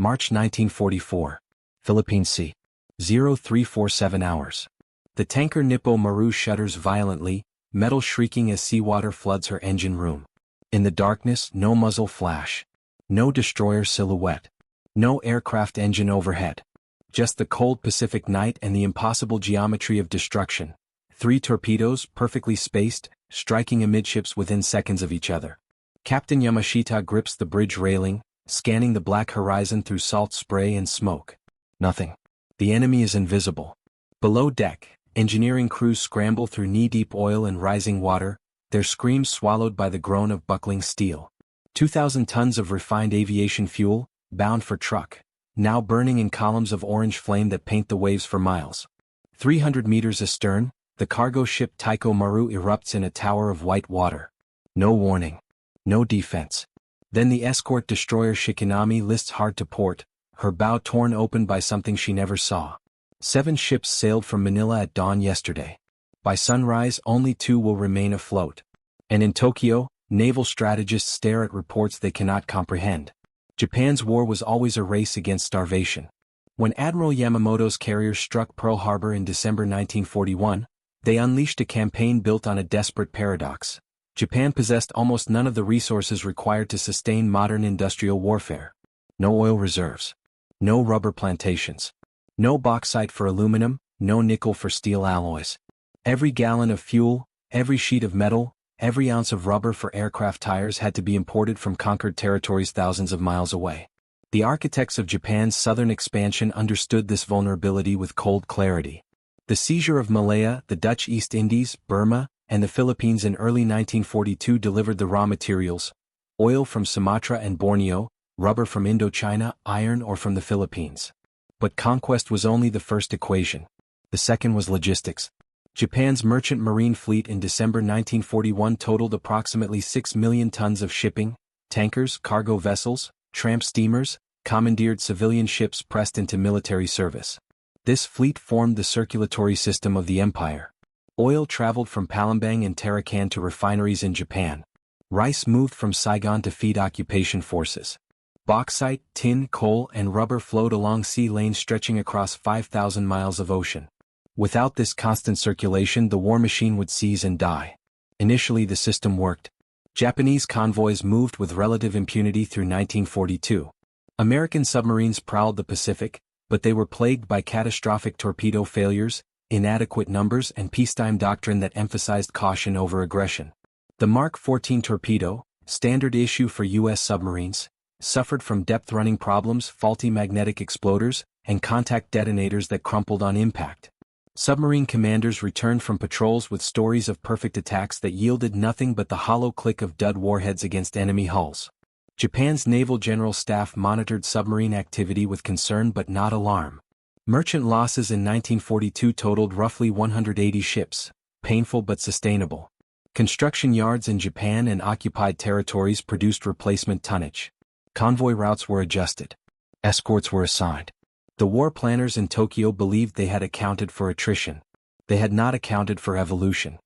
March 1944. Philippine Sea. 0347 hours. The tanker Nippo Maru shudders violently, metal shrieking as seawater floods her engine room. In the darkness, no muzzle flash. No destroyer silhouette. No aircraft engine overhead. Just the cold Pacific night and the impossible geometry of destruction. 3 torpedoes, perfectly spaced, striking amidships within seconds of each other. Captain Yamashita grips the bridge railing, scanning the black horizon through salt spray and smoke. Nothing. The enemy is invisible. Below deck, engineering crews scramble through knee-deep oil and rising water, their screams swallowed by the groan of buckling steel. 2,000 tons of refined aviation fuel, bound for truck, now burning in columns of orange flame that paint the waves for miles. 300 meters astern, the cargo ship Taiko Maru erupts in a tower of white water. No warning. No defense. Then the escort destroyer Shikinami lists hard to port, her bow torn open by something she never saw. 7 ships sailed from Manila at dawn yesterday. By sunrise, only 2 will remain afloat. And in Tokyo, naval strategists stare at reports they cannot comprehend. Japan's war was always a race against starvation. When Admiral Yamamoto's carriers struck Pearl Harbor in December 1941, they unleashed a campaign built on a desperate paradox. Japan possessed almost none of the resources required to sustain modern industrial warfare. No oil reserves. No rubber plantations. No bauxite for aluminum, no nickel for steel alloys. Every gallon of fuel, every sheet of metal, every ounce of rubber for aircraft tires had to be imported from conquered territories thousands of miles away. The architects of Japan's southern expansion understood this vulnerability with cold clarity. The seizure of Malaya, the Dutch East Indies, Burma, and the Philippines in early 1942 delivered the raw materials: oil from Sumatra and Borneo, rubber from Indochina, iron ore from the Philippines. But conquest was only the first equation. The second was logistics. Japan's merchant marine fleet in December 1941 totaled approximately 6 million tons of shipping, tankers, cargo vessels, tramp steamers, commandeered civilian ships pressed into military service. This fleet formed the circulatory system of the empire. Oil traveled from Palembang and Tarakan to refineries in Japan. Rice moved from Saigon to feed occupation forces. Bauxite, tin, coal, and rubber flowed along sea lanes stretching across 5,000 miles of ocean. Without this constant circulation, the war machine would seize and die. Initially, the system worked. Japanese convoys moved with relative impunity through 1942. American submarines prowled the Pacific, but they were plagued by catastrophic torpedo failures, inadequate numbers, and peacetime doctrine that emphasized caution over aggression. The Mark 14 torpedo, standard issue for U.S. submarines, suffered from depth-running problems, faulty magnetic exploders, and contact detonators that crumpled on impact. Submarine commanders returned from patrols with stories of perfect attacks that yielded nothing but the hollow click of dud warheads against enemy hulls. Japan's Naval General Staff monitored submarine activity with concern but not alarm. Merchant losses in 1942 totaled roughly 180 ships, painful but sustainable. Construction yards in Japan and occupied territories produced replacement tonnage. Convoy routes were adjusted. Escorts were assigned. The war planners in Tokyo believed they had accounted for attrition. They had not accounted for evolution.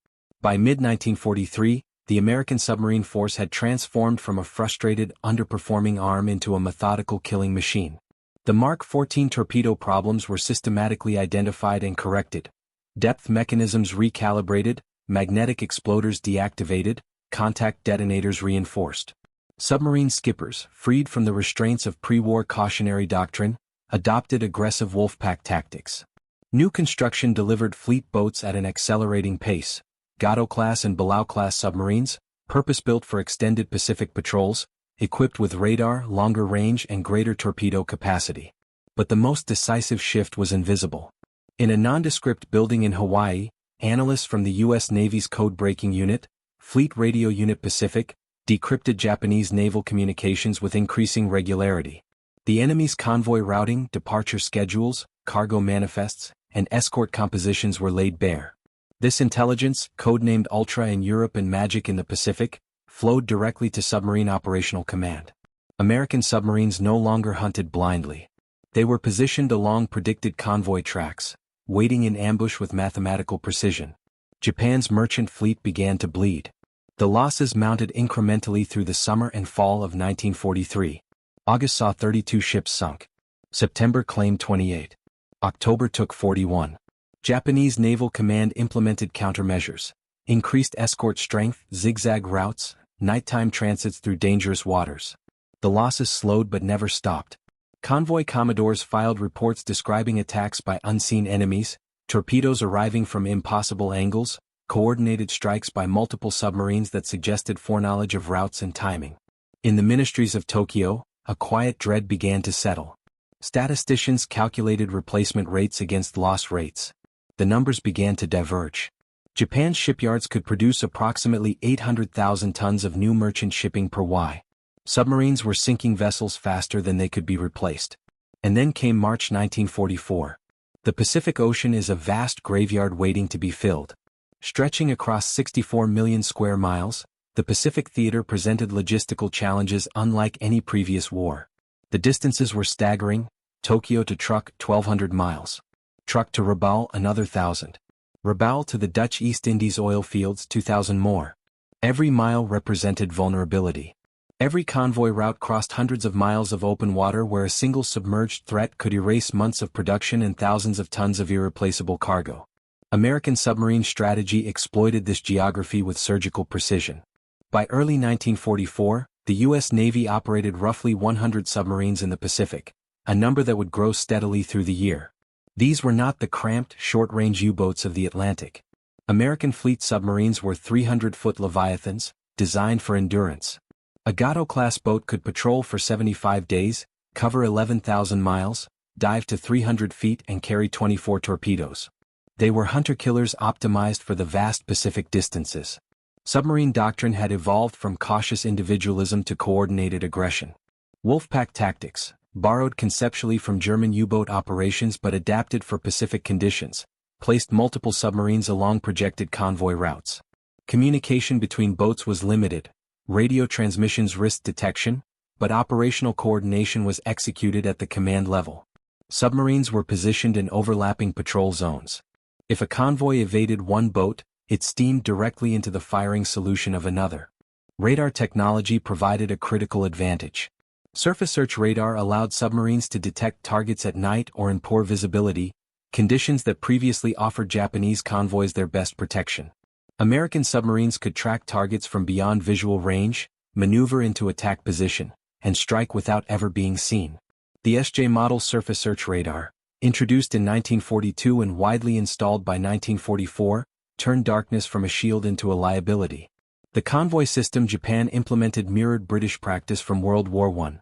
By mid-1943, the American submarine force had transformed from a frustrated, underperforming arm into a methodical killing machine. The Mark 14 torpedo problems were systematically identified and corrected. Depth mechanisms recalibrated, magnetic exploders deactivated, contact detonators reinforced. Submarine skippers, freed from the restraints of pre-war cautionary doctrine, adopted aggressive wolfpack tactics. New construction delivered fleet boats at an accelerating pace. Gado-class and Balao-class submarines, purpose-built for extended Pacific patrols, equipped with radar, longer range, and greater torpedo capacity. But the most decisive shift was invisible. In a nondescript building in Hawaii, analysts from the U.S. Navy's code-breaking unit, Fleet Radio Unit Pacific, decrypted Japanese naval communications with increasing regularity. The enemy's convoy routing, departure schedules, cargo manifests, and escort compositions were laid bare. This intelligence, codenamed Ultra in Europe and Magic in the Pacific, flowed directly to submarine operational command. American submarines no longer hunted blindly. They were positioned along predicted convoy tracks, waiting in ambush with mathematical precision. Japan's merchant fleet began to bleed. The losses mounted incrementally through the summer and fall of 1943. August saw 32 ships sunk. September claimed 28. October took 41. Japanese Naval Command implemented countermeasures. Increased escort strength, zigzag routes, nighttime transits through dangerous waters. The losses slowed but never stopped. Convoy commodores filed reports describing attacks by unseen enemies, torpedoes arriving from impossible angles, coordinated strikes by multiple submarines that suggested foreknowledge of routes and timing. In the ministries of Tokyo, a quiet dread began to settle. Statisticians calculated replacement rates against loss rates. The numbers began to diverge. Japan's shipyards could produce approximately 800,000 tons of new merchant shipping per Y. Submarines were sinking vessels faster than they could be replaced. And then came March 1944. The Pacific Ocean is a vast graveyard waiting to be filled. Stretching across 64 million square miles, the Pacific Theater presented logistical challenges unlike any previous war. The distances were staggering: Tokyo to Truk 1,200 miles. Truk to Rabaul another 1,000. Rabaul to the Dutch East Indies oil fields 2,000 more. Every mile represented vulnerability. Every convoy route crossed hundreds of miles of open water where a single submerged threat could erase months of production and thousands of tons of irreplaceable cargo. American submarine strategy exploited this geography with surgical precision. By early 1944, the U.S. Navy operated roughly 100 submarines in the Pacific, a number that would grow steadily through the year. These were not the cramped, short-range U-boats of the Atlantic. American fleet submarines were 300-foot Leviathans, designed for endurance. A Gato-class boat could patrol for 75 days, cover 11,000 miles, dive to 300 feet and carry 24 torpedoes. They were hunter-killers optimized for the vast Pacific distances. Submarine doctrine had evolved from cautious individualism to coordinated aggression. Wolfpack tactics, borrowed conceptually from German U-boat operations but adapted for Pacific conditions, placed multiple submarines along projected convoy routes. Communication between boats was limited. Radio transmissions risked detection, but operational coordination was executed at the command level. Submarines were positioned in overlapping patrol zones. If a convoy evaded one boat, it steamed directly into the firing solution of another. Radar technology provided a critical advantage. Surface search radar allowed submarines to detect targets at night or in poor visibility, conditions that previously offered Japanese convoys their best protection. American submarines could track targets from beyond visual range, maneuver into attack position, and strike without ever being seen. The SJ model surface search radar, introduced in 1942 and widely installed by 1944, turned darkness from a shield into a liability. The convoy system Japan implemented mirrored British practice from World War I.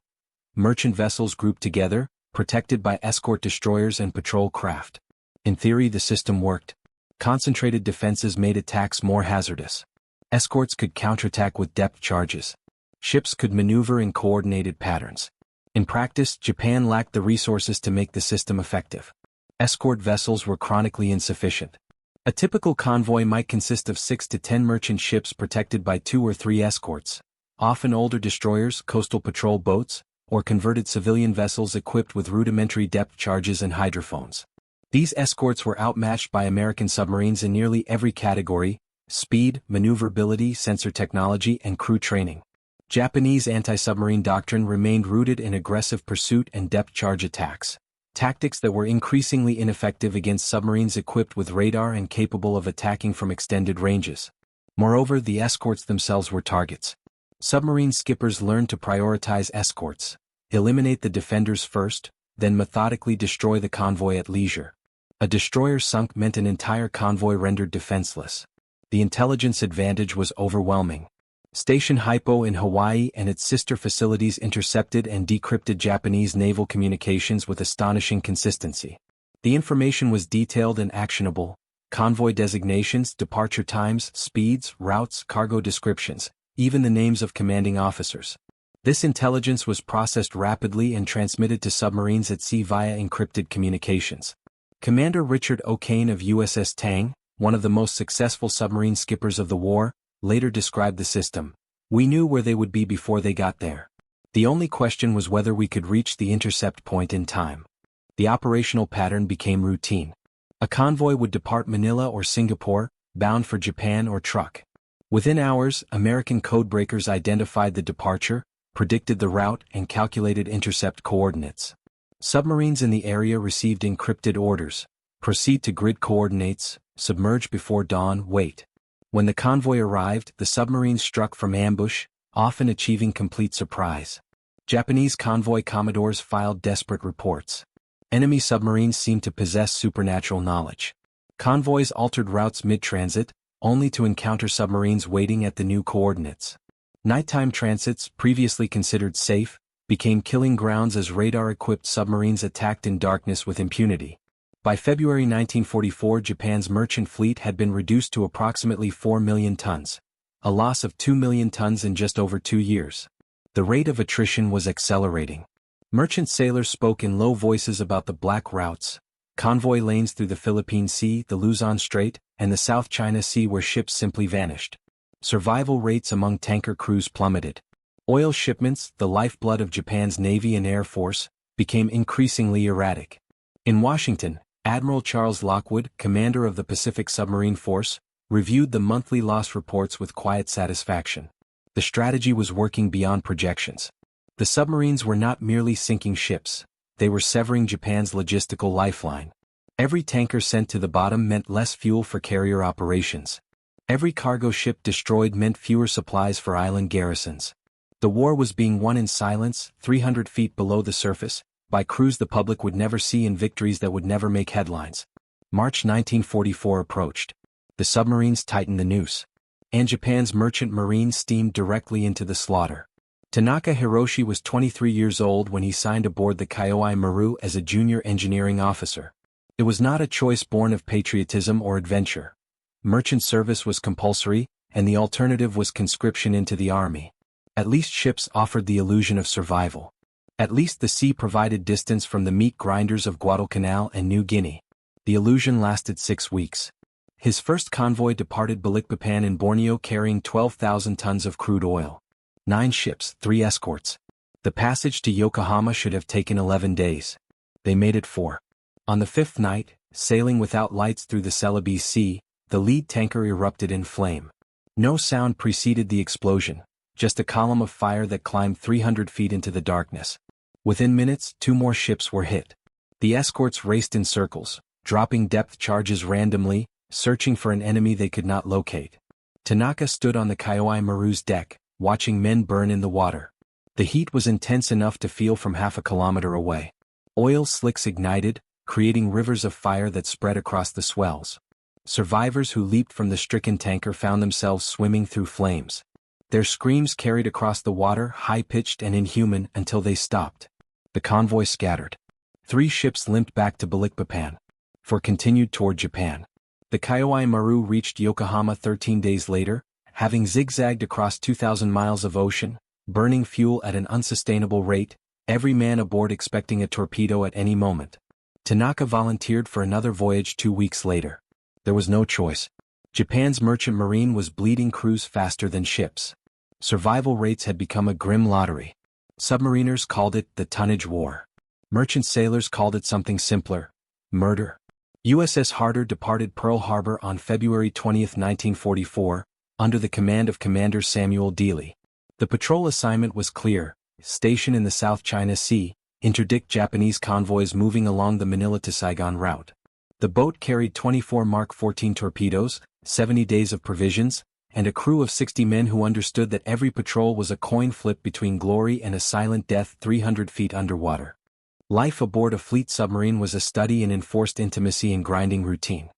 Merchant vessels grouped together, protected by escort destroyers and patrol craft. In theory, the system worked. Concentrated defenses made attacks more hazardous. Escorts could counterattack with depth charges. Ships could maneuver in coordinated patterns. In practice, Japan lacked the resources to make the system effective. Escort vessels were chronically insufficient. A typical convoy might consist of 6 to 10 merchant ships protected by 2 or 3 escorts, often older destroyers, coastal patrol boats, or converted civilian vessels equipped with rudimentary depth charges and hydrophones. These escorts were outmatched by American submarines in nearly every category: speed, maneuverability, sensor technology, and crew training. Japanese anti-submarine doctrine remained rooted in aggressive pursuit and depth charge attacks, tactics that were increasingly ineffective against submarines equipped with radar and capable of attacking from extended ranges. Moreover, the escorts themselves were targets. Submarine skippers learned to prioritize escorts, eliminate the defenders first, then methodically destroy the convoy at leisure. A destroyer sunk meant an entire convoy rendered defenseless. The intelligence advantage was overwhelming. Station Hypo in Hawaii and its sister facilities intercepted and decrypted Japanese naval communications with astonishing consistency. The information was detailed and actionable: convoy designations, departure times, speeds, routes, cargo descriptions, even the names of commanding officers. This intelligence was processed rapidly and transmitted to submarines at sea via encrypted communications. Commander Richard O'Kane of USS Tang, one of the most successful submarine skippers of the war, later described the system: "We knew where they would be before they got there. The only question was whether we could reach the intercept point in time." The operational pattern became routine. A convoy would depart Manila or Singapore, bound for Japan or Truk. Within hours, American codebreakers identified the departure, predicted the route and calculated intercept coordinates. Submarines in the area received encrypted orders: proceed to grid coordinates, submerge before dawn, wait. When the convoy arrived, the submarines struck from ambush, often achieving complete surprise. Japanese convoy commodores filed desperate reports. Enemy submarines seemed to possess supernatural knowledge. Convoys altered routes mid-transit, only to encounter submarines waiting at the new coordinates. Nighttime transits, previously considered safe, became killing grounds as radar-equipped submarines attacked in darkness with impunity. By February 1944, Japan's merchant fleet had been reduced to approximately 4 million tons, a loss of 2 million tons in just over 2 years. The rate of attrition was accelerating. Merchant sailors spoke in low voices about the black routes, convoy lanes through the Philippine Sea, the Luzon Strait, and the South China Sea where ships simply vanished. Survival rates among tanker crews plummeted. Oil shipments, the lifeblood of Japan's Navy and Air Force, became increasingly erratic. In Washington, Admiral Charles Lockwood, commander of the Pacific Submarine Force, reviewed the monthly loss reports with quiet satisfaction. The strategy was working beyond projections. The submarines were not merely sinking ships, they were severing Japan's logistical lifeline. Every tanker sent to the bottom meant less fuel for carrier operations. Every cargo ship destroyed meant fewer supplies for island garrisons. The war was being won in silence, 300 feet below the surface, by crews the public would never see and victories that would never make headlines. March 1944 approached. The submarines tightened the noose. And Japan's merchant marine steamed directly into the slaughter. Tanaka Hiroshi was 23 years old when he signed aboard the WWII Maru as a junior engineering officer. It was not a choice born of patriotism or adventure. Merchant service was compulsory, and the alternative was conscription into the army. At least ships offered the illusion of survival. At least the sea provided distance from the meat grinders of Guadalcanal and New Guinea. The illusion lasted 6 weeks. His first convoy departed Balikpapan in Borneo carrying 12,000 tons of crude oil. 9 ships, 3 escorts. The passage to Yokohama should have taken 11 days. They made it 4. On the 5th night, sailing without lights through the Celebes Sea, the lead tanker erupted in flame. No sound preceded the explosion, just a column of fire that climbed 300 feet into the darkness. Within minutes, 2 more ships were hit. The escorts raced in circles, dropping depth charges randomly, searching for an enemy they could not locate. Tanaka stood on the WWII Maru's deck, watching men burn in the water. The heat was intense enough to feel from half a kilometer away. Oil slicks ignited, creating rivers of fire that spread across the swells. Survivors who leaped from the stricken tanker found themselves swimming through flames. Their screams carried across the water, high-pitched and inhuman, until they stopped. The convoy scattered. 3 ships limped back to Balikpapan. 4 continued toward Japan. The WWII Maru reached Yokohama 13 days later, having zigzagged across 2,000 miles of ocean, burning fuel at an unsustainable rate, every man aboard expecting a torpedo at any moment. Tanaka volunteered for another voyage 2 weeks later. There was no choice. Japan's merchant marine was bleeding crews faster than ships. Survival rates had become a grim lottery. Submariners called it the tonnage war. Merchant sailors called it something simpler: murder. USS Harder departed Pearl Harbor on February 20, 1944, under the command of Commander Samuel Dealey. The patrol assignment was clear: station in the South China Sea, interdict Japanese convoys moving along the Manila to Saigon route. The boat carried 24 Mark 14 torpedoes, 70 days of provisions, and a crew of 60 men who understood that every patrol was a coin flip between glory and a silent death 300 feet underwater. Life aboard a fleet submarine was a study in enforced intimacy and grinding routine.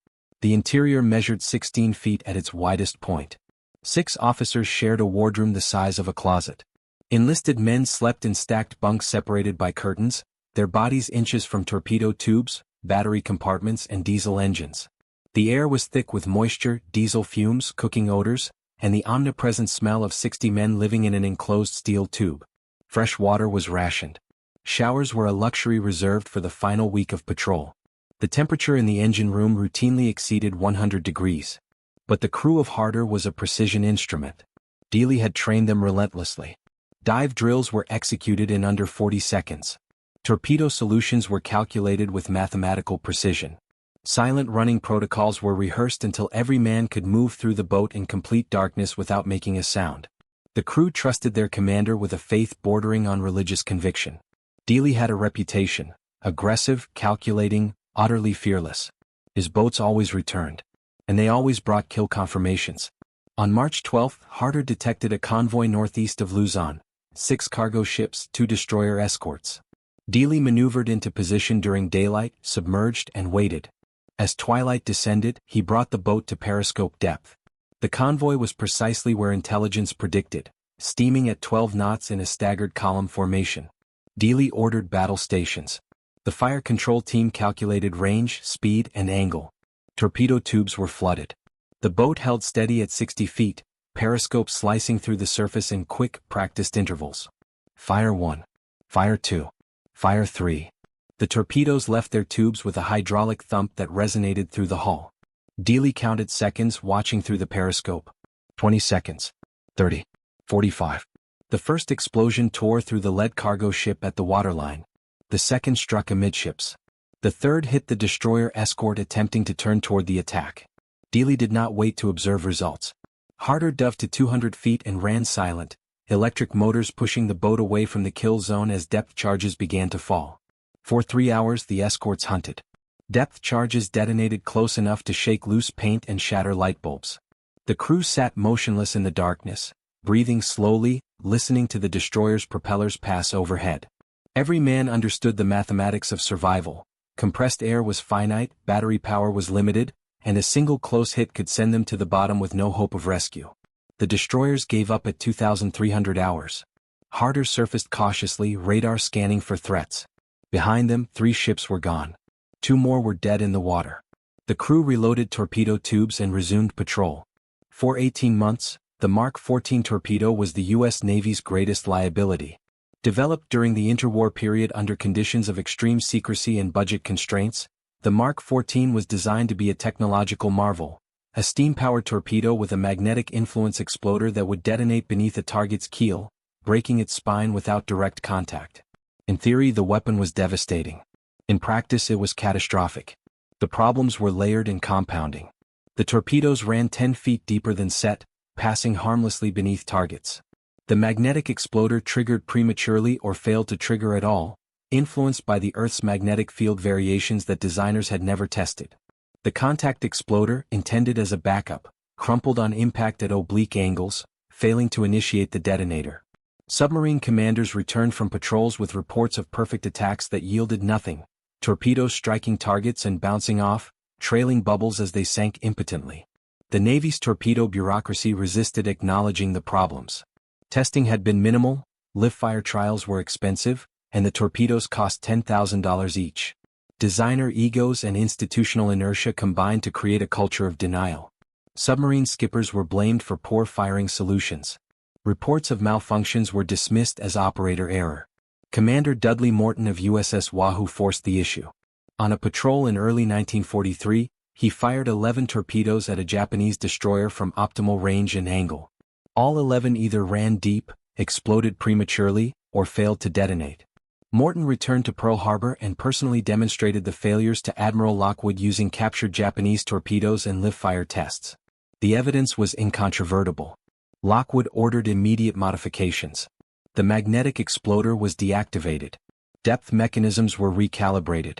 The interior measured 16 feet at its widest point. 6 officers shared a wardroom the size of a closet. Enlisted men slept in stacked bunks separated by curtains, their bodies inches from torpedo tubes, battery compartments and diesel engines. The air was thick with moisture, diesel fumes, cooking odors, and the omnipresent smell of 60 men living in an enclosed steel tube. Fresh water was rationed. Showers were a luxury reserved for the final week of patrol. The temperature in the engine room routinely exceeded 100 degrees. But the crew of Harder was a precision instrument. Dealey had trained them relentlessly. Dive drills were executed in under 40 seconds. Torpedo solutions were calculated with mathematical precision. Silent running protocols were rehearsed until every man could move through the boat in complete darkness without making a sound. The crew trusted their commander with a faith bordering on religious conviction. Dealey had a reputation: aggressive, calculating, utterly fearless. His boats always returned. And they always brought kill confirmations. On March 12, Harder detected a convoy northeast of Luzon, 6 cargo ships, 2 destroyer escorts. Dealey maneuvered into position during daylight, submerged, and waited. As twilight descended, he brought the boat to periscope depth. The convoy was precisely where intelligence predicted, steaming at 12 knots in a staggered column formation. Dealey ordered battle stations. The fire control team calculated range, speed, and angle. Torpedo tubes were flooded. The boat held steady at 60 feet, periscope slicing through the surface in quick, practiced intervals. Fire 1. Fire 2. Fire 3. The torpedoes left their tubes with a hydraulic thump that resonated through the hull. Dealey counted seconds, watching through the periscope. 20 seconds. 30. 45. The first explosion tore through the lead cargo ship at the waterline. The second struck amidships. The third hit the destroyer escort attempting to turn toward the attack. Dealey did not wait to observe results. Harder dove to 200 feet and ran silent, electric motors pushing the boat away from the kill zone as depth charges began to fall. For 3 hours the escorts hunted. Depth charges detonated close enough to shake loose paint and shatter light bulbs. The crew sat motionless in the darkness, breathing slowly, listening to the destroyer's propellers pass overhead. Every man understood the mathematics of survival. Compressed air was finite, battery power was limited, and a single close hit could send them to the bottom with no hope of rescue. The destroyers gave up at 2,300 hours. Harder surfaced cautiously, radar scanning for threats. Behind them, 3 ships were gone. 2 more were dead in the water. The crew reloaded torpedo tubes and resumed patrol. For 18 months, the Mark 14 torpedo was the U.S. Navy's greatest liability. Developed during the interwar period under conditions of extreme secrecy and budget constraints, the Mark 14 was designed to be a technological marvel, a steam-powered torpedo with a magnetic influence exploder that would detonate beneath a target's keel, breaking its spine without direct contact. In theory, the weapon was devastating. In practice, it was catastrophic. The problems were layered and compounding. The torpedoes ran 10 feet deeper than set, passing harmlessly beneath targets. The magnetic exploder triggered prematurely or failed to trigger at all, influenced by the Earth's magnetic field variations that designers had never tested. The contact exploder, intended as a backup, crumpled on impact at oblique angles, failing to initiate the detonator. Submarine commanders returned from patrols with reports of perfect attacks that yielded nothing, torpedoes striking targets and bouncing off, trailing bubbles as they sank impotently. The Navy's torpedo bureaucracy resisted acknowledging the problems. Testing had been minimal, live-fire trials were expensive, and the torpedoes cost $10,000 each. Designer egos and institutional inertia combined to create a culture of denial. Submarine skippers were blamed for poor firing solutions. Reports of malfunctions were dismissed as operator error. Commander Dudley Morton of USS Wahoo forced the issue. On a patrol in early 1943, he fired 11 torpedoes at a Japanese destroyer from optimal range and angle. All 11 either ran deep, exploded prematurely, or failed to detonate. Morton returned to Pearl Harbor and personally demonstrated the failures to Admiral Lockwood using captured Japanese torpedoes and live-fire tests. The evidence was incontrovertible. Lockwood ordered immediate modifications. The magnetic exploder was deactivated. Depth mechanisms were recalibrated.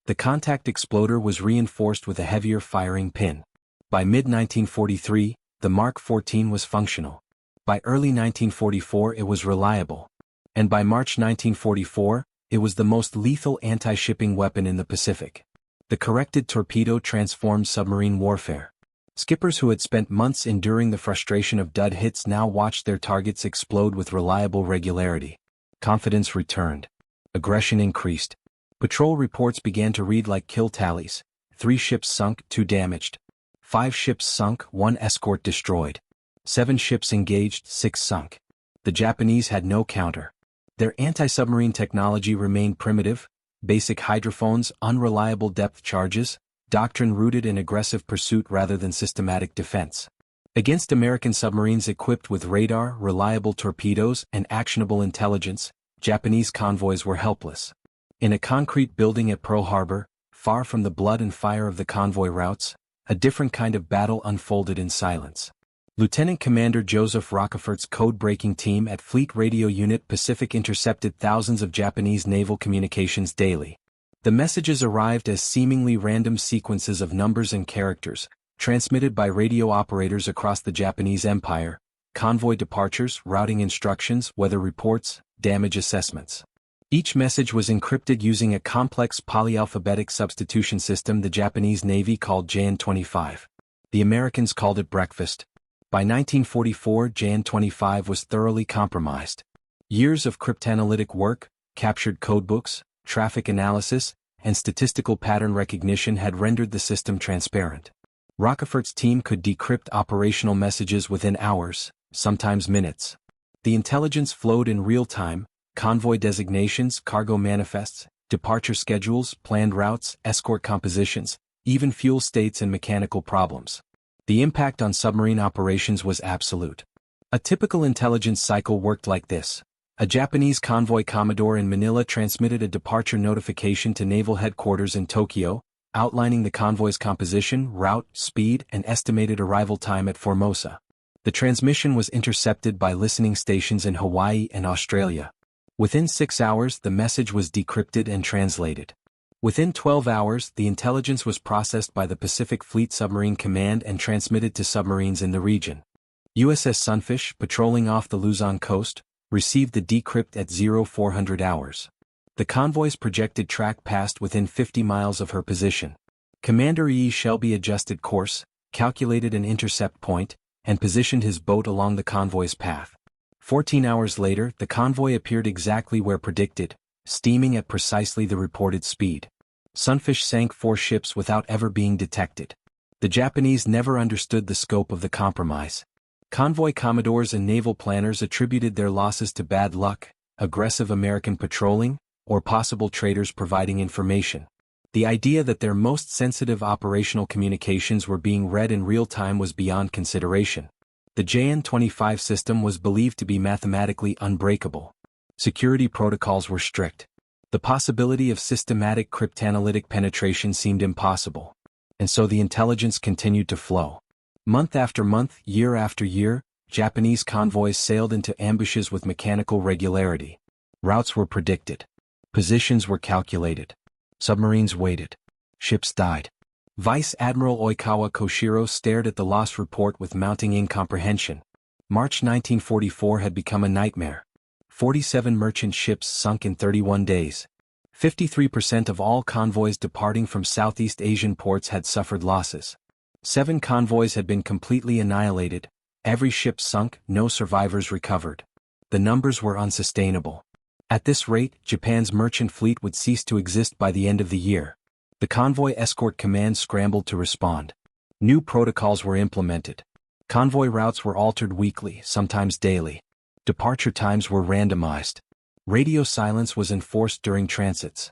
The contact exploder was reinforced with a heavier firing pin. By mid-1943, the Mark 14 was functional. By early 1944 it was reliable. And by March 1944, it was the most lethal anti-shipping weapon in the Pacific. The corrected torpedo transformed submarine warfare. Skippers who had spent months enduring the frustration of dud hits now watched their targets explode with reliable regularity. Confidence returned. Aggression increased. Patrol reports began to read like kill tallies. 3 ships sunk, 2 damaged. 5 ships sunk, 1 escort destroyed. 7 ships engaged, 6 sunk. The Japanese had no counter. Their anti-submarine technology remained primitive: basic hydrophones, unreliable depth charges, doctrine rooted in aggressive pursuit rather than systematic defense. Against American submarines equipped with radar, reliable torpedoes, and actionable intelligence, Japanese convoys were helpless. In a concrete building at Pearl Harbor, far from the blood and fire of the convoy routes, a different kind of battle unfolded in silence. Lieutenant Commander Joseph Rockefeller's code-breaking team at Fleet Radio Unit Pacific intercepted thousands of Japanese naval communications daily. The messages arrived as seemingly random sequences of numbers and characters, transmitted by radio operators across the Japanese Empire, convoy departures, routing instructions, weather reports, damage assessments. Each message was encrypted using a complex polyalphabetic substitution system the Japanese Navy called JN-25. The Americans called it breakfast. By 1944, JN-25 was thoroughly compromised. Years of cryptanalytic work, captured codebooks, traffic analysis, and statistical pattern recognition had rendered the system transparent. Rockefeller's team could decrypt operational messages within hours, sometimes minutes. The intelligence flowed in real time: convoy designations, cargo manifests, departure schedules, planned routes, escort compositions, even fuel states and mechanical problems. The impact on submarine operations was absolute. A typical intelligence cycle worked like this. A Japanese convoy commodore in Manila transmitted a departure notification to naval headquarters in Tokyo, outlining the convoy's composition, route, speed, and estimated arrival time at Formosa. The transmission was intercepted by listening stations in Hawaii and Australia. Within 6 hours, the message was decrypted and translated. Within 12 hours, the intelligence was processed by the Pacific Fleet Submarine Command and transmitted to submarines in the region. USS Sunfish, patrolling off the Luzon coast, received the decrypt at 0400 hours. The convoy's projected track passed within 50 miles of her position. Commander E. Shelby adjusted course, calculated an intercept point, and positioned his boat along the convoy's path. 14 hours later, the convoy appeared exactly where predicted, steaming at precisely the reported speed. Sunfish sank 4 ships without ever being detected. The Japanese never understood the scope of the compromise. Convoy commodores and naval planners attributed their losses to bad luck, aggressive American patrolling, or possible traders providing information. The idea that their most sensitive operational communications were being read in real time was beyond consideration. The JN-25 system was believed to be mathematically unbreakable. Security protocols were strict. The possibility of systematic cryptanalytic penetration seemed impossible. And so the intelligence continued to flow. Month after month, year after year, Japanese convoys sailed into ambushes with mechanical regularity. Routes were predicted. Positions were calculated. Submarines waited. Ships died. Vice Admiral Oikawa Koshiro stared at the loss report with mounting incomprehension. March 1944 had become a nightmare. 47 merchant ships sunk in 31 days. 53% of all convoys departing from Southeast Asian ports had suffered losses. 7 convoys had been completely annihilated. Every ship sunk, no survivors recovered. The numbers were unsustainable. At this rate, Japan's merchant fleet would cease to exist by the end of the year. The Convoy Escort Command scrambled to respond. New protocols were implemented. Convoy routes were altered weekly, sometimes daily. Departure times were randomized. Radio silence was enforced during transits.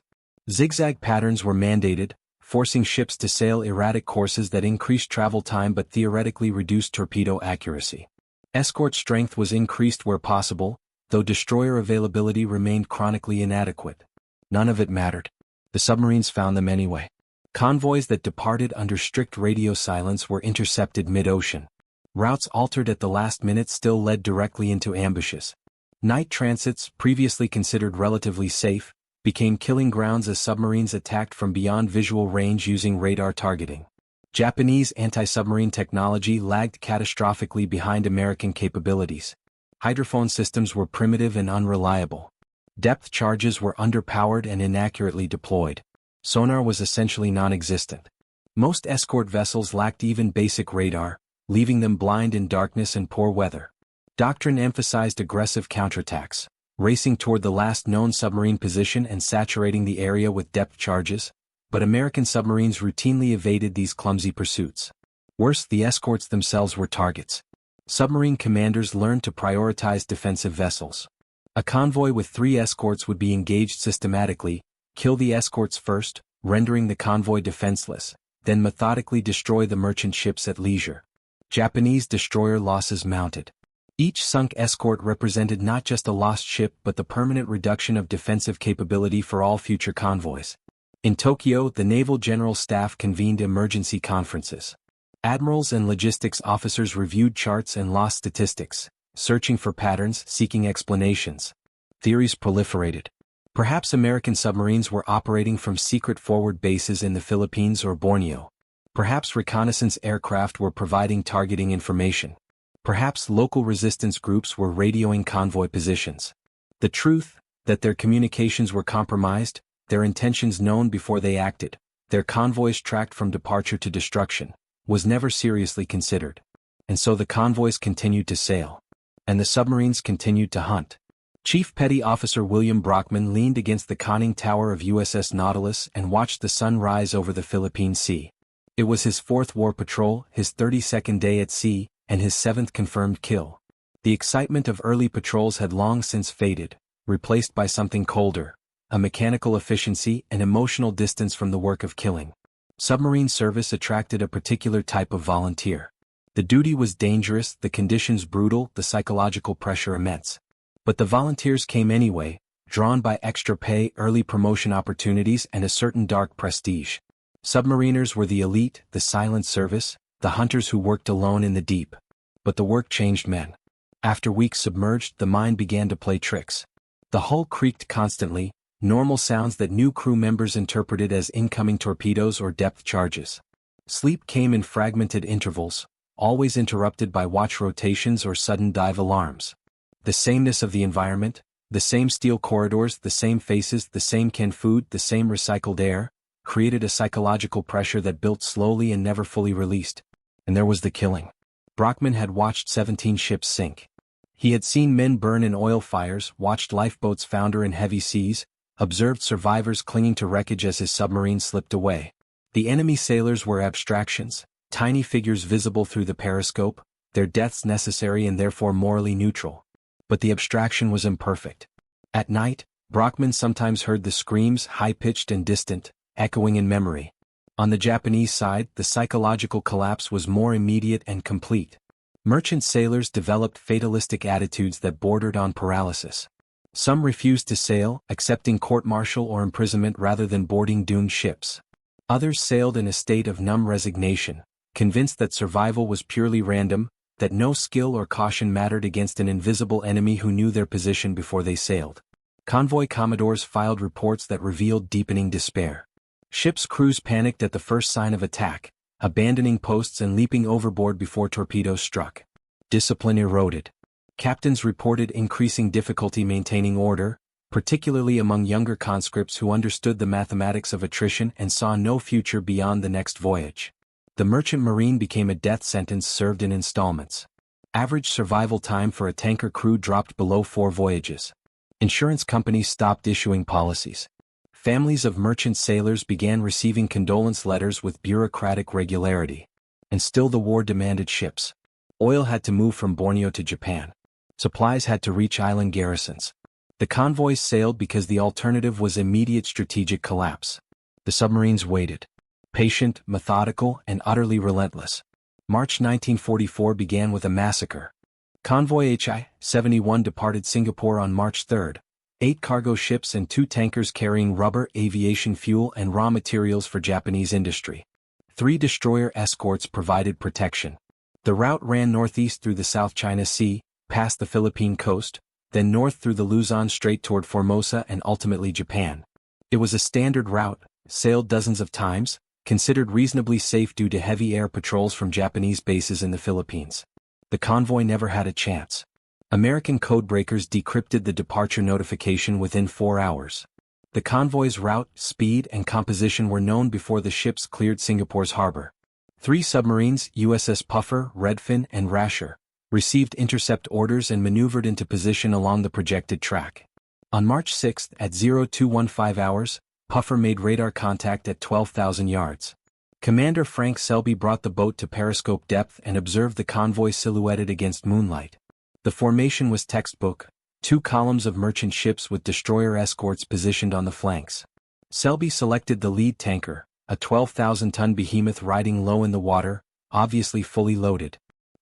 Zigzag patterns were mandated, forcing ships to sail erratic courses that increased travel time but theoretically reduced torpedo accuracy. Escort strength was increased where possible, though destroyer availability remained chronically inadequate. None of it mattered. The submarines found them anyway. Convoys that departed under strict radio silence were intercepted mid-ocean. Routes altered at the last minute still led directly into ambushes. Night transits, previously considered relatively safe, became killing grounds as submarines attacked from beyond visual range using radar targeting. Japanese anti-submarine technology lagged catastrophically behind American capabilities. Hydrophone systems were primitive and unreliable. Depth charges were underpowered and inaccurately deployed. Sonar was essentially non-existent. Most escort vessels lacked even basic radar, leaving them blind in darkness and poor weather. Doctrine emphasized aggressive counterattacks, racing toward the last known submarine position and saturating the area with depth charges, but American submarines routinely evaded these clumsy pursuits. Worse, the escorts themselves were targets. Submarine commanders learned to prioritize defensive vessels. A convoy with 3 escorts would be engaged systematically, kill the escorts first, rendering the convoy defenseless, then methodically destroy the merchant ships at leisure. Japanese destroyer losses mounted. Each sunk escort represented not just a lost ship but the permanent reduction of defensive capability for all future convoys. In Tokyo, the Naval General Staff convened emergency conferences. Admirals and logistics officers reviewed charts and loss statistics, searching for patterns, seeking explanations. Theories proliferated. Perhaps American submarines were operating from secret forward bases in the Philippines or Borneo. Perhaps reconnaissance aircraft were providing targeting information. Perhaps local resistance groups were radioing convoy positions. The truth, that their communications were compromised, their intentions known before they acted, their convoys tracked from departure to destruction, was never seriously considered. And so the convoys continued to sail. And the submarines continued to hunt. Chief Petty Officer William Brockman leaned against the conning tower of USS Nautilus and watched the sun rise over the Philippine Sea. It was his 4th war patrol, his 32nd day at sea, and his 7th confirmed kill. The excitement of early patrols had long since faded, replaced by something colder, a mechanical efficiency and emotional distance from the work of killing. Submarine service attracted a particular type of volunteer. The duty was dangerous, the conditions brutal, the psychological pressure immense. But the volunteers came anyway, drawn by extra pay, early promotion opportunities, and a certain dark prestige. Submariners were the elite, the silent service, the hunters who worked alone in the deep. But the work changed men. After weeks submerged, the mind began to play tricks. The hull creaked constantly, normal sounds that new crew members interpreted as incoming torpedoes or depth charges. Sleep came in fragmented intervals, always interrupted by watch rotations or sudden dive alarms. The sameness of the environment, the same steel corridors, the same faces, the same canned food, the same recycled air, created a psychological pressure that built slowly and never fully released. And there was the killing. Brockman had watched 17 ships sink. He had seen men burn in oil fires, watched lifeboats founder in heavy seas, observed survivors clinging to wreckage as his submarine slipped away. The enemy sailors were abstractions, tiny figures visible through the periscope, their deaths necessary and therefore morally neutral. But the abstraction was imperfect. At night, Brockman sometimes heard the screams, high-pitched and distant, echoing in memory. On the Japanese side, the psychological collapse was more immediate and complete. Merchant sailors developed fatalistic attitudes that bordered on paralysis. Some refused to sail, accepting court-martial or imprisonment rather than boarding doomed ships. Others sailed in a state of numb resignation, convinced that survival was purely random, that no skill or caution mattered against an invisible enemy who knew their position before they sailed. Convoy commodores filed reports that revealed deepening despair. Ships' crews panicked at the first sign of attack, abandoning posts and leaping overboard before torpedoes struck. Discipline eroded. Captains reported increasing difficulty maintaining order, particularly among younger conscripts who understood the mathematics of attrition and saw no future beyond the next voyage. The merchant marine became a death sentence served in installments. Average survival time for a tanker crew dropped below 4 voyages. Insurance companies stopped issuing policies. Families of merchant sailors began receiving condolence letters with bureaucratic regularity. And still the war demanded ships. Oil had to move from Borneo to Japan. Supplies had to reach island garrisons. The convoys sailed because the alternative was immediate strategic collapse. The submarines waited. Patient, methodical, and utterly relentless. March 1944 began with a massacre. Convoy HI-71 departed Singapore on March 3. 8 cargo ships and 2 tankers carrying rubber, aviation fuel and raw materials for Japanese industry. 3 destroyer escorts provided protection. The route ran northeast through the South China Sea, past the Philippine coast, then north through the Luzon Strait toward Formosa and ultimately Japan. It was a standard route, sailed dozens of times, considered reasonably safe due to heavy air patrols from Japanese bases in the Philippines. The convoy never had a chance. American codebreakers decrypted the departure notification within 4 hours. The convoy's route, speed, and composition were known before the ships cleared Singapore's harbor. 3 submarines, USS Puffer, Redfin, and Rasher, received intercept orders and maneuvered into position along the projected track. On March 6 at 0215 hours, Puffer made radar contact at 12,000 yards. Commander Frank Selby brought the boat to periscope depth and observed the convoy silhouetted against moonlight. The formation was textbook, 2 columns of merchant ships with destroyer escorts positioned on the flanks. Selby selected the lead tanker, a 12,000-ton behemoth riding low in the water, obviously fully loaded.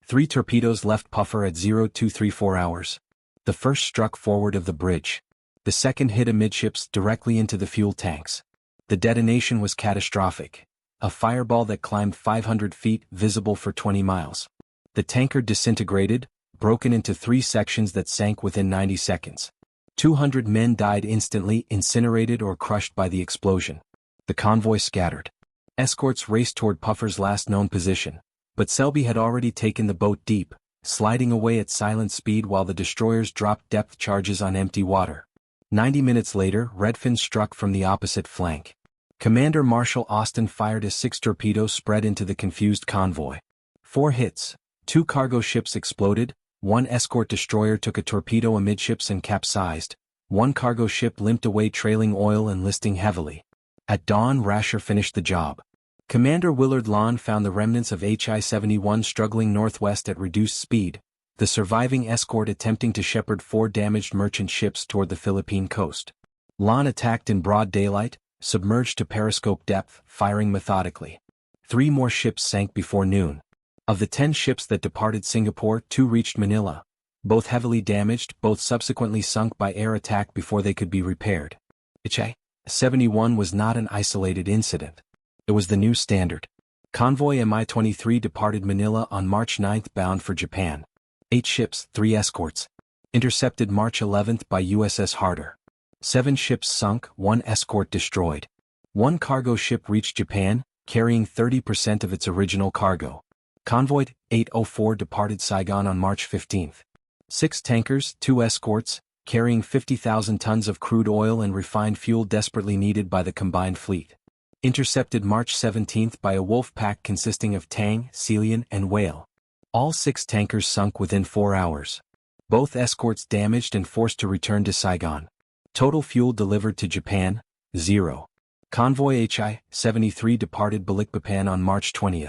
3 torpedoes left Puffer at 0234 hours. The first struck forward of the bridge. The second hit amidships directly into the fuel tanks. The detonation was catastrophic. a fireball that climbed 500 feet, visible for 20 miles. The tanker disintegrated, broken into 3 sections that sank within 90 seconds. 200 men died instantly, incinerated or crushed by the explosion. The convoy scattered. Escorts raced toward Puffer's last known position, but Selby had already taken the boat deep, sliding away at silent speed while the destroyers dropped depth charges on empty water. 90 minutes later, Redfin struck from the opposite flank. Commander Marshal Austin fired as 6 torpedoes spread into the confused convoy. 4 hits, 2 cargo ships exploded, 1 escort destroyer took a torpedo amidships and capsized, 1 cargo ship limped away trailing oil and listing heavily. At dawn, Rasher finished the job. Commander Willard Lawn found the remnants of HI-71 struggling northwest at reduced speed, the surviving escort attempting to shepherd 4 damaged merchant ships toward the Philippine coast. Lawn attacked in broad daylight, submerged to periscope depth, firing methodically. 3 more ships sank before noon. Of the 10 ships that departed Singapore, 2 reached Manila, both heavily damaged, both subsequently sunk by air attack before they could be repaired. HI-71 was not an isolated incident. It was the new standard. Convoy Mi-23 departed Manila on March 9 bound for Japan. 8 ships, 3 escorts. Intercepted March 11 by USS Harder. 7 ships sunk, 1 escort destroyed. 1 cargo ship reached Japan, carrying 30% of its original cargo. Convoy 804 departed Saigon on March 15. 6 tankers, 2 escorts, carrying 50,000 tons of crude oil and refined fuel desperately needed by the combined fleet. Intercepted March 17 by a wolf pack consisting of Tang, Celian, and Whale. All 6 tankers sunk within 4 hours. Both escorts damaged and forced to return to Saigon. Total fuel delivered to Japan, 0. Convoy HI-73 departed Balikpapan on March 20.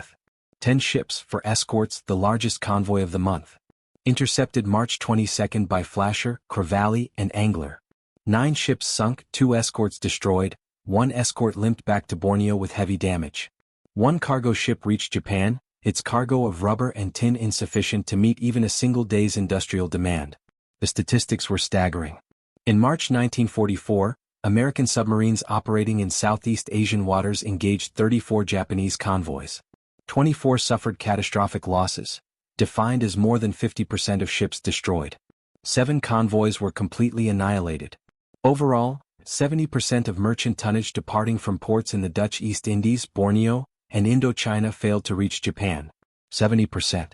10 ships for escorts, the largest convoy of the month. Intercepted March 22 by Flasher, Crevalle, and Angler. 9 ships sunk, 2 escorts destroyed, 1 escort limped back to Borneo with heavy damage. 1 cargo ship reached Japan, its cargo of rubber and tin insufficient to meet even a single day's industrial demand. The statistics were staggering. In March 1944, American submarines operating in Southeast Asian waters engaged 34 Japanese convoys. 24 suffered catastrophic losses, defined as more than 50% of ships destroyed. 7 convoys were completely annihilated. Overall, 70% of merchant tonnage departing from ports in the Dutch East Indies, Borneo, and Indochina failed to reach Japan. 70%.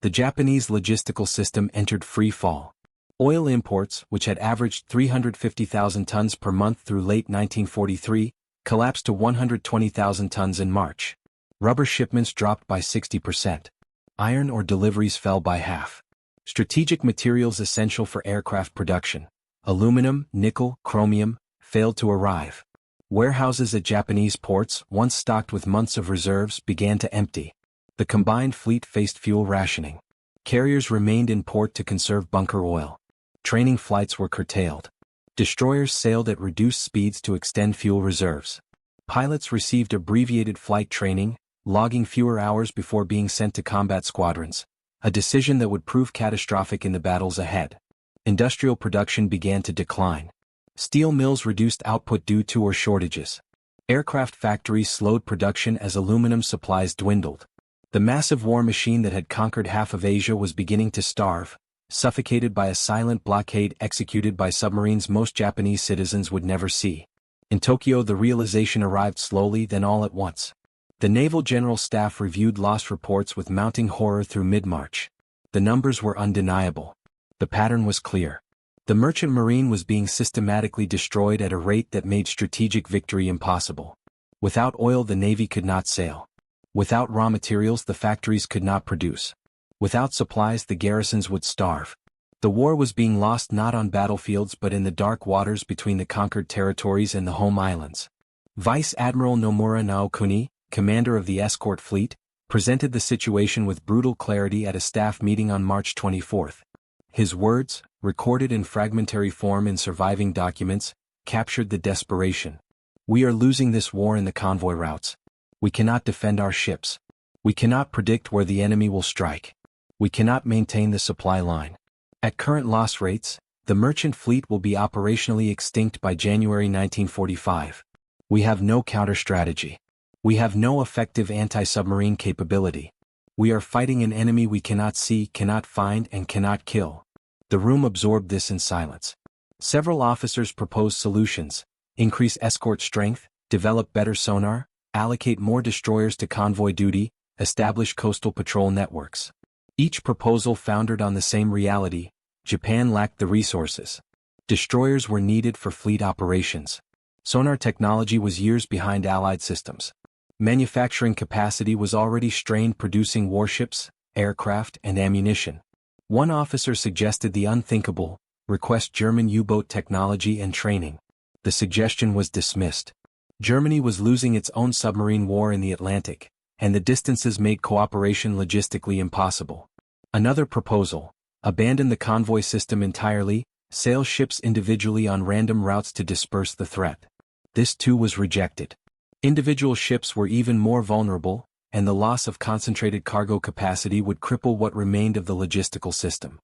The Japanese logistical system entered free fall. Oil imports, which had averaged 350,000 tons per month through late 1943, collapsed to 120,000 tons in March. Rubber shipments dropped by 60%. Iron ore deliveries fell by half. Strategic materials essential for aircraft production, aluminum, nickel, chromium, failed to arrive. Warehouses at Japanese ports, once stocked with months of reserves, began to empty. The combined fleet faced fuel rationing. Carriers remained in port to conserve bunker oil. Training flights were curtailed. Destroyers sailed at reduced speeds to extend fuel reserves. Pilots received abbreviated flight training, logging fewer hours before being sent to combat squadrons, a decision that would prove catastrophic in the battles ahead. Industrial production began to decline. Steel mills reduced output due to ore shortages. Aircraft factories slowed production as aluminum supplies dwindled. The massive war machine that had conquered half of Asia was beginning to starve, suffocated by a silent blockade executed by submarines most Japanese citizens would never see. In Tokyo, the realization arrived slowly, then all at once. The Naval General Staff reviewed loss reports with mounting horror through mid-March. The numbers were undeniable. The pattern was clear. The merchant marine was being systematically destroyed at a rate that made strategic victory impossible. Without oil, the Navy could not sail. Without raw materials, the factories could not produce. Without supplies, the garrisons would starve. The war was being lost not on battlefields but in the dark waters between the conquered territories and the home islands. Vice Admiral Nomura Naokuni, commander of the escort fleet, presented the situation with brutal clarity at a staff meeting on March 24. His words, recorded in fragmentary form in surviving documents, captured the desperation. We are losing this war in the convoy routes. We cannot defend our ships. We cannot predict where the enemy will strike. We cannot maintain the supply line. At current loss rates, the merchant fleet will be operationally extinct by January 1945. We have no counter strategy. We have no effective anti-submarine capability. We are fighting an enemy we cannot see, cannot find, and cannot kill. The room absorbed this in silence. Several officers proposed solutions: increase escort strength, develop better sonar, allocate more destroyers to convoy duty, establish coastal patrol networks. Each proposal foundered on the same reality: Japan lacked the resources. Destroyers were needed for fleet operations. Sonar technology was years behind Allied systems. Manufacturing capacity was already strained producing warships, aircraft, and ammunition. One officer suggested the unthinkable: request German U-boat technology and training. The suggestion was dismissed. Germany was losing its own submarine war in the Atlantic, and the distances made cooperation logistically impossible. Another proposal: abandon the convoy system entirely, sail ships individually on random routes to disperse the threat. This too was rejected. Individual ships were even more vulnerable, and the loss of concentrated cargo capacity would cripple what remained of the logistical system.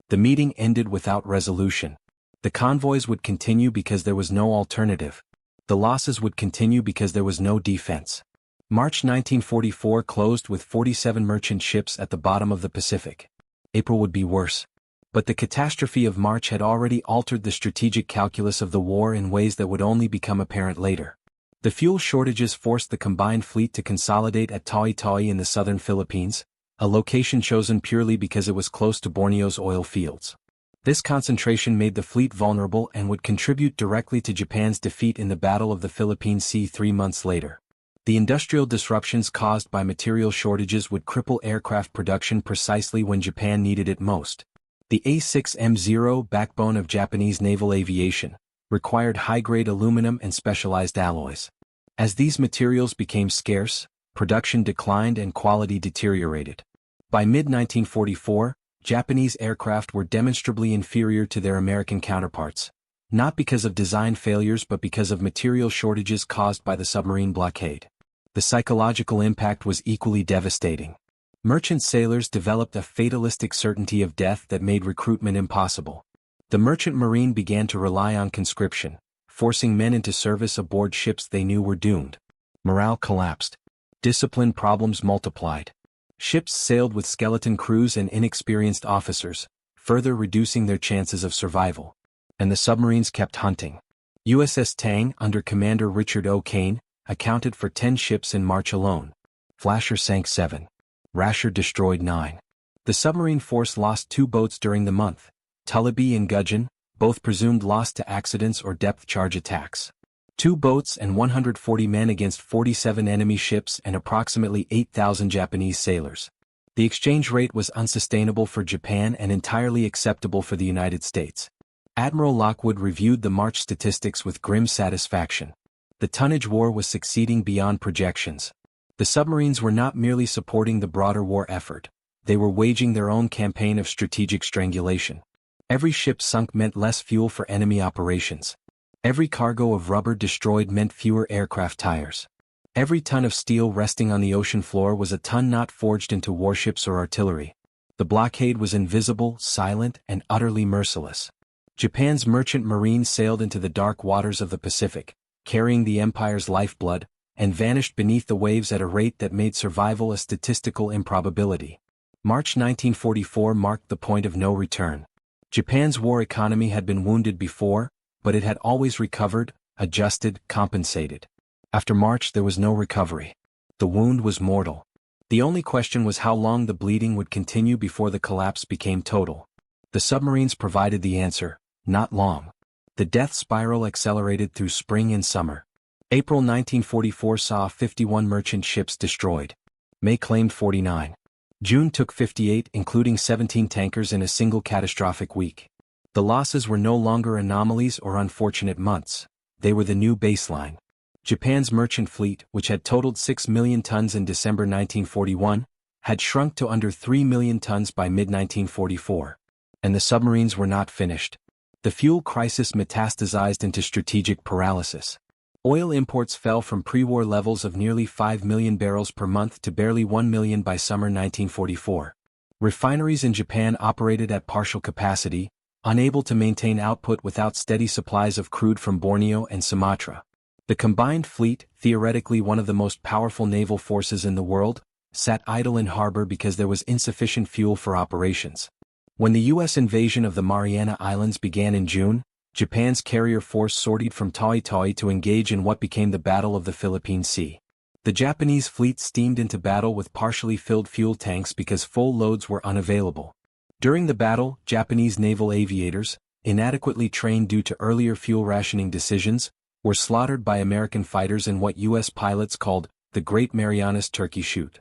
The meeting ended without resolution. The convoys would continue because there was no alternative. The losses would continue because there was no defense. March 1944 closed with 47 merchant ships at the bottom of the Pacific. April would be worse. But the catastrophe of March had already altered the strategic calculus of the war in ways that would only become apparent later. The fuel shortages forced the combined fleet to consolidate at Tawi-Tawi in the southern Philippines, a location chosen purely because it was close to Borneo's oil fields. This concentration made the fleet vulnerable and would contribute directly to Japan's defeat in the Battle of the Philippine Sea 3 months later. The industrial disruptions caused by material shortages would cripple aircraft production precisely when Japan needed it most. The A6M0, backbone of Japanese naval aviation, required high-grade aluminum and specialized alloys. As these materials became scarce, production declined and quality deteriorated. By mid-1944, Japanese aircraft were demonstrably inferior to their American counterparts, not because of design failures but because of material shortages caused by the submarine blockade. The psychological impact was equally devastating. Merchant sailors developed a fatalistic certainty of death that made recruitment impossible. The merchant marine began to rely on conscription, forcing men into service aboard ships they knew were doomed. Morale collapsed. Discipline problems multiplied. Ships sailed with skeleton crews and inexperienced officers, further reducing their chances of survival. And the submarines kept hunting. USS Tang, under Commander Richard O. Kane, accounted for 10 ships in March alone. Flasher sank 7. Rasher destroyed 9. The submarine force lost 2 boats during the month, Tullibee and Gudgeon, both presumed lost to accidents or depth charge attacks. 2 boats and 140 men against 47 enemy ships and approximately 8,000 Japanese sailors. The exchange rate was unsustainable for Japan and entirely acceptable for the United States. Admiral Lockwood reviewed the March statistics with grim satisfaction. The tonnage war was succeeding beyond projections. The submarines were not merely supporting the broader war effort, they were waging their own campaign of strategic strangulation. Every ship sunk meant less fuel for enemy operations. Every cargo of rubber destroyed meant fewer aircraft tires. Every ton of steel resting on the ocean floor was a ton not forged into warships or artillery. The blockade was invisible, silent, and utterly merciless. Japan's merchant marine sailed into the dark waters of the Pacific, carrying the empire's lifeblood, and vanished beneath the waves at a rate that made survival a statistical improbability. March 1944 marked the point of no return. Japan's war economy had been wounded before, but it had always recovered, adjusted, compensated. After March there was no recovery. The wound was mortal. The only question was how long the bleeding would continue before the collapse became total. The submarines provided the answer: not long. The death spiral accelerated through spring and summer. April 1944 saw 51 merchant ships destroyed. May claimed 49. June took 58, including 17 tankers in a single catastrophic week. The losses were no longer anomalies or unfortunate months. They were the new baseline. Japan's merchant fleet, which had totaled 6 million tons in December 1941, had shrunk to under 3 million tons by mid-1944. And the submarines were not finished. The fuel crisis metastasized into strategic paralysis. Oil imports fell from pre-war levels of nearly 5 million barrels per month to barely 1 million by summer 1944. Refineries in Japan operated at partial capacity, unable to maintain output without steady supplies of crude from Borneo and Sumatra. The combined fleet, theoretically one of the most powerful naval forces in the world, sat idle in harbor because there was insufficient fuel for operations. When the U.S. invasion of the Mariana Islands began in June, Japan's carrier force sortied from Taui to engage in what became the Battle of the Philippine Sea. The Japanese fleet steamed into battle with partially filled fuel tanks because full loads were unavailable. During the battle, Japanese naval aviators, inadequately trained due to earlier fuel rationing decisions, were slaughtered by American fighters in what U.S. pilots called the Great Marianas Turkey Shoot.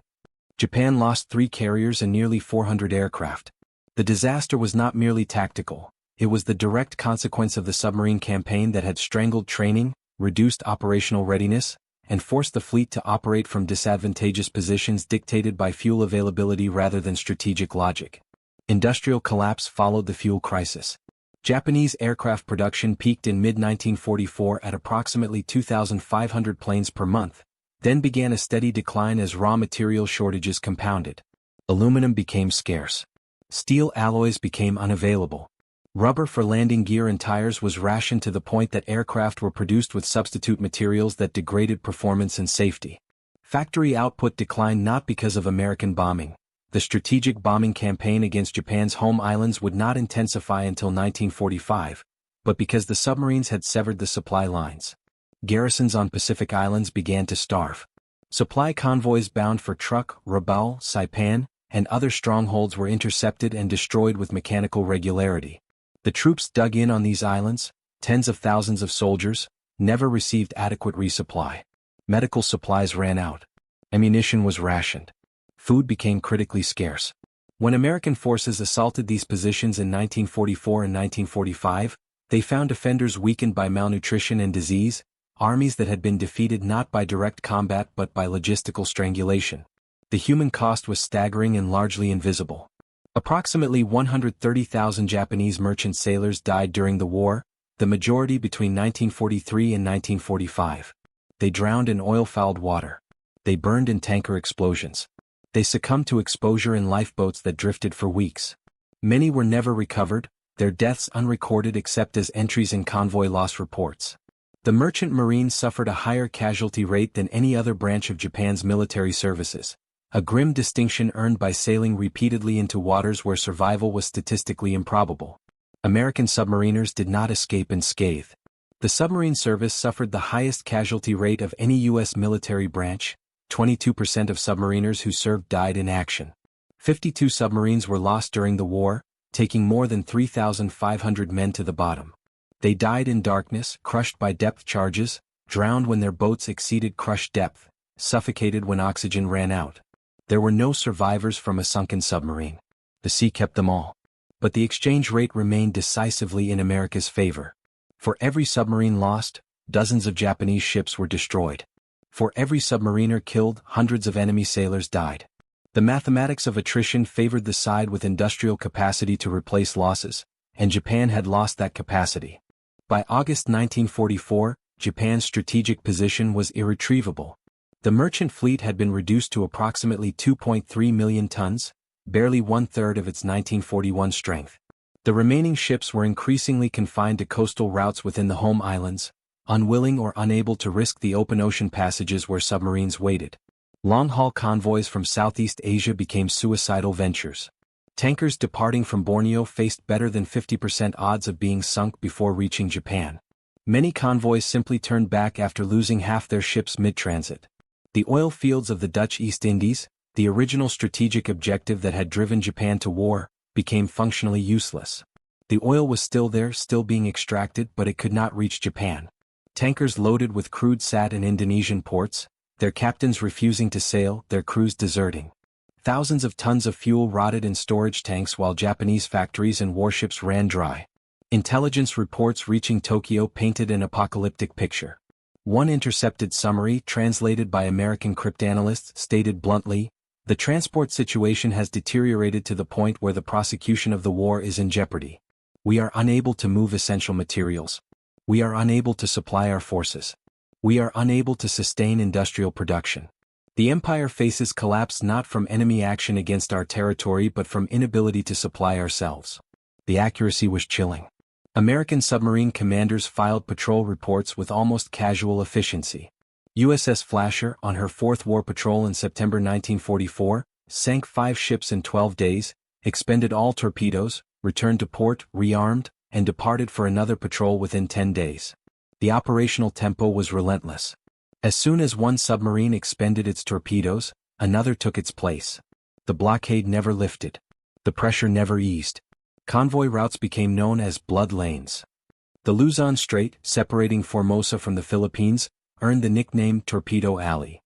Japan lost 3 carriers and nearly 400 aircraft. The disaster was not merely tactical, it was the direct consequence of the submarine campaign that had strangled training, reduced operational readiness, and forced the fleet to operate from disadvantageous positions dictated by fuel availability rather than strategic logic. Industrial collapse followed the fuel crisis. Japanese aircraft production peaked in mid-1944 at approximately 2,500 planes per month, then began a steady decline as raw material shortages compounded. Aluminum became scarce. Steel alloys became unavailable. Rubber for landing gear and tires was rationed to the point that aircraft were produced with substitute materials that degraded performance and safety. Factory output declined not because of American bombing. The strategic bombing campaign against Japan's home islands would not intensify until 1945, but because the submarines had severed the supply lines. Garrisons on Pacific islands began to starve. Supply convoys bound for Truk, Rabaul, Saipan, and other strongholds were intercepted and destroyed with mechanical regularity. The troops dug in on these islands, tens of thousands of soldiers, never received adequate resupply. Medical supplies ran out. Ammunition was rationed. Food became critically scarce. When American forces assaulted these positions in 1944 and 1945, they found defenders weakened by malnutrition and disease, armies that had been defeated not by direct combat but by logistical strangulation. The human cost was staggering and largely invisible. Approximately 130,000 Japanese merchant sailors died during the war, the majority between 1943 and 1945. They drowned in oil-fouled water. They burned in tanker explosions. They succumbed to exposure in lifeboats that drifted for weeks. Many were never recovered, their deaths unrecorded except as entries in convoy loss reports. The merchant marine suffered a higher casualty rate than any other branch of Japan's military services, a grim distinction earned by sailing repeatedly into waters where survival was statistically improbable. American submariners did not escape unscathed. The submarine service suffered the highest casualty rate of any U.S. military branch. 22% of submariners who served died in action. 52 submarines were lost during the war, taking more than 3,500 men to the bottom. They died in darkness, crushed by depth charges, drowned when their boats exceeded crushed depth, suffocated when oxygen ran out. There were no survivors from a sunken submarine. The sea kept them all. But the exchange rate remained decisively in America's favor. For every submarine lost, dozens of Japanese ships were destroyed. For every submariner killed, hundreds of enemy sailors died. The mathematics of attrition favored the side with industrial capacity to replace losses, and Japan had lost that capacity. By August 1944, Japan's strategic position was irretrievable. The merchant fleet had been reduced to approximately 2.3 million tons, barely one-third of its 1941 strength. The remaining ships were increasingly confined to coastal routes within the home islands, unwilling or unable to risk the open ocean passages where submarines waited. Long-haul convoys from Southeast Asia became suicidal ventures. Tankers departing from Borneo faced better than 50% odds of being sunk before reaching Japan. Many convoys simply turned back after losing half their ships mid-transit. The oil fields of the Dutch East Indies, the original strategic objective that had driven Japan to war, became functionally useless. The oil was still there, still being extracted, but it could not reach Japan. Tankers loaded with crude sat in Indonesian ports, their captains refusing to sail, their crews deserting. Thousands of tons of fuel rotted in storage tanks while Japanese factories and warships ran dry. Intelligence reports reaching Tokyo painted an apocalyptic picture. One intercepted summary, translated by American cryptanalysts, stated bluntly, "The transport situation has deteriorated to the point where the prosecution of the war is in jeopardy. We are unable to move essential materials. We are unable to supply our forces. We are unable to sustain industrial production. The empire faces collapse not from enemy action against our territory but from inability to supply ourselves." The accuracy was chilling. American submarine commanders filed patrol reports with almost casual efficiency. USS Flasher, on her fourth war patrol in September 1944, sank 5 ships in 12 days, expended all torpedoes, returned to port, rearmed, and departed for another patrol within 10 days. The operational tempo was relentless. As soon as one submarine expended its torpedoes, another took its place. The blockade never lifted. The pressure never eased. Convoy routes became known as blood lanes. The Luzon Strait, separating Formosa from the Philippines, earned the nickname Torpedo Alley.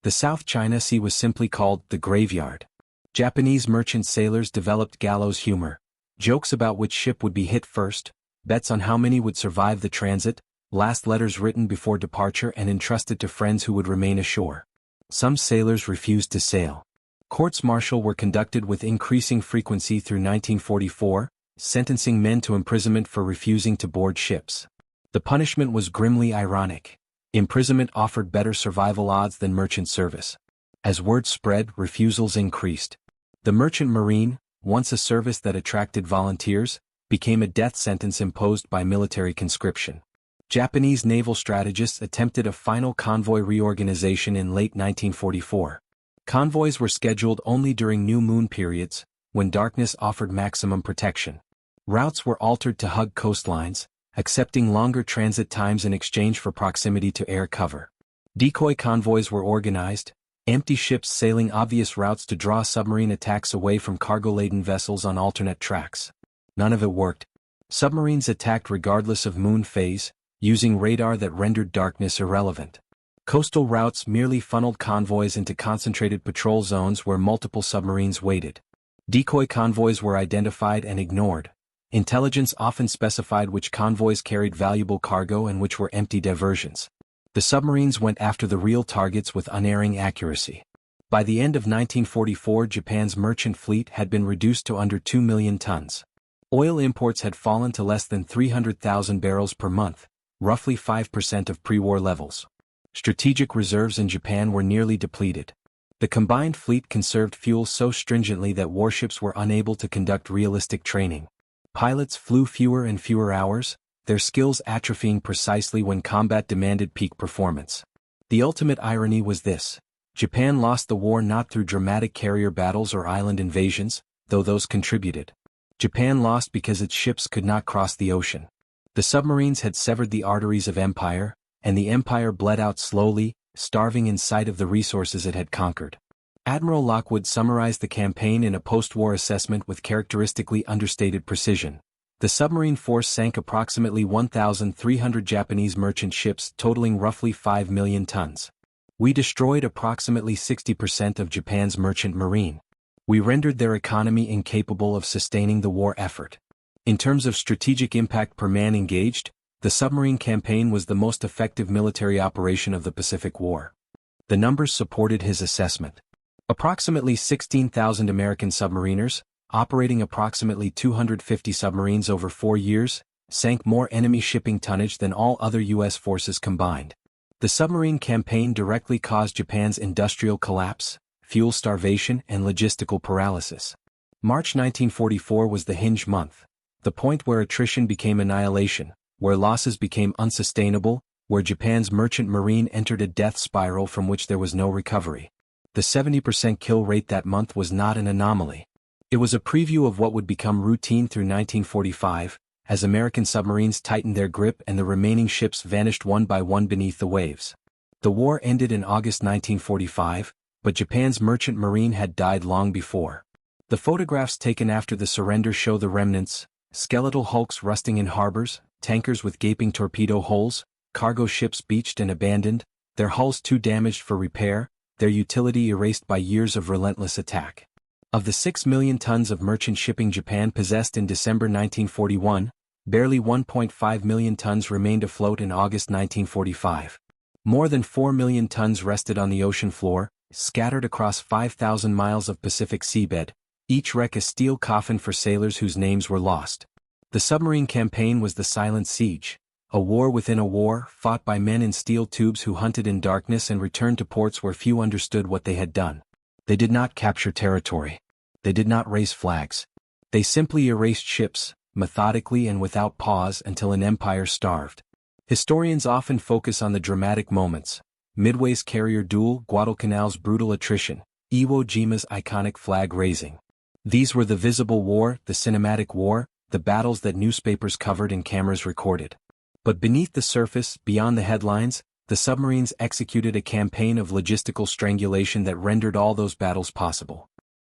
The South China Sea was simply called the Graveyard. Japanese merchant sailors developed gallows humor, jokes about which ship would be hit first, bets on how many would survive the transit, last letters written before departure and entrusted to friends who would remain ashore. Some sailors refused to sail. Courts-martial were conducted with increasing frequency through 1944, sentencing men to imprisonment for refusing to board ships. The punishment was grimly ironic. Imprisonment offered better survival odds than merchant service. As word spread, refusals increased. The merchant marine, once a service that attracted volunteers, became a death sentence imposed by military conscription. Japanese naval strategists attempted a final convoy reorganization in late 1944. Convoys were scheduled only during new moon periods, when darkness offered maximum protection. Routes were altered to hug coastlines, accepting longer transit times in exchange for proximity to air cover. Decoy convoys were organized, empty ships sailing obvious routes to draw submarine attacks away from cargo-laden vessels on alternate tracks. None of it worked. Submarines attacked regardless of moon phase, using radar that rendered darkness irrelevant. Coastal routes merely funneled convoys into concentrated patrol zones where multiple submarines waited. Decoy convoys were identified and ignored. Intelligence often specified which convoys carried valuable cargo and which were empty diversions. The submarines went after the real targets with unerring accuracy. By the end of 1944, Japan's merchant fleet had been reduced to under 2 million tons. Oil imports had fallen to less than 300,000 barrels per month, roughly 5% of pre-war levels. Strategic reserves in Japan were nearly depleted. The combined fleet conserved fuel so stringently that warships were unable to conduct realistic training. Pilots flew fewer and fewer hours, their skills atrophying precisely when combat demanded peak performance. The ultimate irony was this: Japan lost the war not through dramatic carrier battles or island invasions, though those contributed. Japan lost because its ships could not cross the ocean. The submarines had severed the arteries of empire, and the empire bled out slowly, starving in sight of the resources it had conquered. Admiral Lockwood summarized the campaign in a post-war assessment with characteristically understated precision. The submarine force sank approximately 1,300 Japanese merchant ships totaling roughly 5 million tons. We destroyed approximately 60% of Japan's merchant marine. We rendered their economy incapable of sustaining the war effort. In terms of strategic impact per man engaged, the submarine campaign was the most effective military operation of the Pacific War. The numbers supported his assessment. Approximately 16,000 American submariners, operating approximately 250 submarines over 4 years, sank more enemy shipping tonnage than all other U.S. forces combined. The submarine campaign directly caused Japan's industrial collapse, fuel starvation, and logistical paralysis. March 1944 was the hinge month, the point where attrition became annihilation, where losses became unsustainable, where Japan's merchant marine entered a death spiral from which there was no recovery. The 70% kill rate that month was not an anomaly. It was a preview of what would become routine through 1945, as American submarines tightened their grip and the remaining ships vanished one by one beneath the waves. The war ended in August 1945, but Japan's merchant marine had died long before. The photographs taken after the surrender show the remnants: skeletal hulks rusting in harbors, tankers with gaping torpedo holes, cargo ships beached and abandoned, their hulls too damaged for repair, their utility erased by years of relentless attack. Of the 6 million tons of merchant shipping Japan possessed in December 1941, barely 1.5 million tons remained afloat in August 1945. More than 4 million tons rested on the ocean floor, scattered across 5,000 miles of Pacific seabed, each wreck a steel coffin for sailors whose names were lost. The submarine campaign was the silent siege, a war within a war fought by men in steel tubes who hunted in darkness and returned to ports where few understood what they had done. They did not capture territory. They did not raise flags. They simply erased ships, methodically and without pause until an empire starved. Historians often focus on the dramatic moments: Midway's carrier duel, Guadalcanal's brutal attrition, Iwo Jima's iconic flag raising. These were the visible war, the cinematic war, the battles that newspapers covered and cameras recorded. But beneath the surface, beyond the headlines, the submarines executed a campaign of logistical strangulation that rendered all those battles possible.